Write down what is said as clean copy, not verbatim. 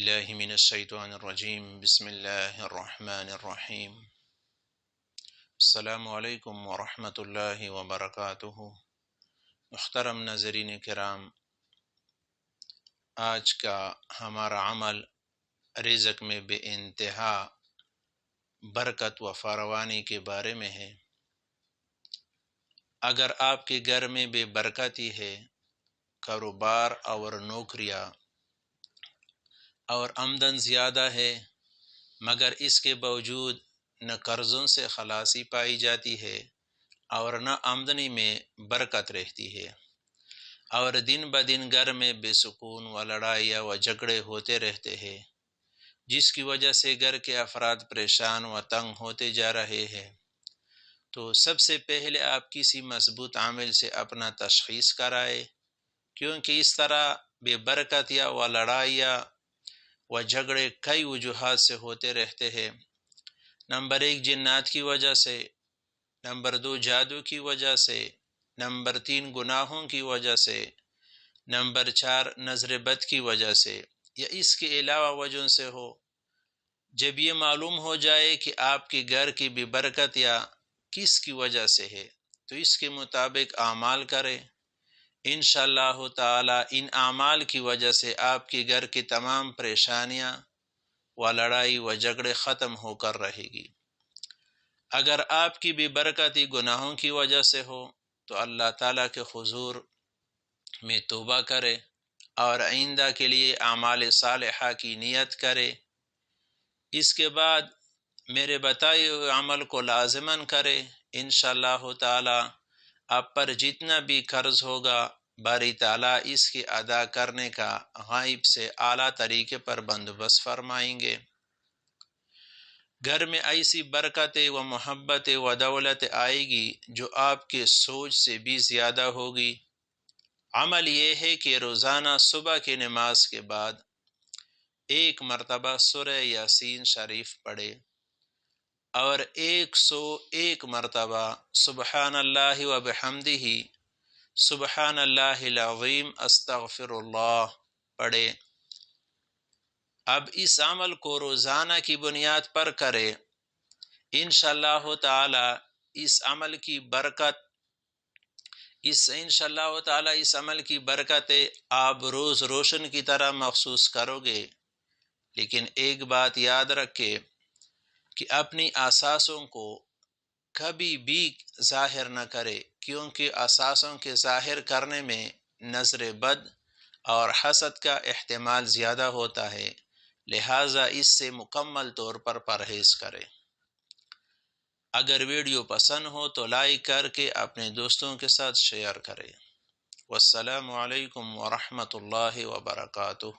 باللہ من الشیطان الرجیم بسم اللہ الرحمن الرحیم السلام علیکم ورحمۃ اللہ وبرکاتہ۔ محترم ناظرین کرام، آج کا ہمارا عمل رزق میں بے انتہا برکت و فراوانی کے بارے میں ہے۔ اگر آپ کے گھر میں بے برکتی ہے، کاروبار اور نوکریاں اور آمدن زیادہ ہے مگر اس کے باوجود نہ قرضوں سے خلاصی پائی جاتی ہے اور نہ آمدنی میں برکت رہتی ہے، اور دن بدن گھر میں بے سکون و لڑائیاں و جھگڑے ہوتے رہتے ہیں، جس کی وجہ سے گھر کے افراد پریشان و تنگ ہوتے جا رہے ہیں، تو سب سے پہلے آپ کسی مضبوط عامل سے اپنا تشخیص کرائے، کیونکہ اس طرح بے برکتیاں و لڑائیاں و جھگڑے کئی وجوہات سے ہوتے رہتے ہیں۔ نمبر 1 جنات کی وجہ سے، نمبر 2 جادو کی وجہ سے، نمبر 3 گناہوں کی وجہ سے، نمبر 4 نظر بد کی وجہ سے، یا اس کے علاوہ وجہوں سے ہو۔ جب یہ معلوم ہو جائے کہ آپ کے گھر کی بے برکتیاں کس کی وجہ سے ہے تو اس کے مطابق اعمال کرے۔ انشاءاللہ تعالی ان اعمال کی وجہ سے آپ کے گھر کی تمام پریشانیاں و لڑائی و جھگڑے ختم ہو کر رہے گی۔ اگر آپ کی بے برکتی گناہوں کی وجہ سے ہو تو اللہ تعالیٰ کے حضور میں توبہ کرے اور آئندہ کے لیے اعمال صالحہ کی نیت کرے۔ اس کے بعد میرے بتائے ہوئے عمل کو لازماً کرے۔ انشاءاللہ تعالی آپ پر جتنا بھی قرض ہوگا باری تعالیٰ اس کی ادا کرنے کا غائب سے اعلیٰ طریقے پر بندوبست فرمائیں گے۔ گھر میں ایسی برکتیں و محبت و دولت آئے گی جو آپ کے سوچ سے بھی زیادہ ہوگی۔ عمل یہ ہے کہ روزانہ صبح کی نماز کے بعد 1 مرتبہ سورہ یاسین شریف پڑھے اور 101 مرتبہ سبحان اللہ و بحمدہ سبحان اللہ العظیم استغفر اللہ پڑھے۔ اب اس عمل کو روزانہ کی بنیاد پر کرے۔ انشاءاللہ تعالی اس عمل کی برکتیں آپ روز روشن کی طرح محسوس کرو گے۔ لیکن ایک بات یاد رکھے کہ اپنی احساسوں کو کبھی بھی ظاہر نہ کرے، کیونکہ احساسوں کے ظاہر کرنے میں نظر بد اور حسد کا احتمال زیادہ ہوتا ہے، لہٰذا اس سے مکمل طور پر پرہیز کرے۔ اگر ویڈیو پسند ہو تو لائک کر کے اپنے دوستوں کے ساتھ شیئر کرے۔ والسلام علیکم ورحمۃ اللہ وبرکاتہ۔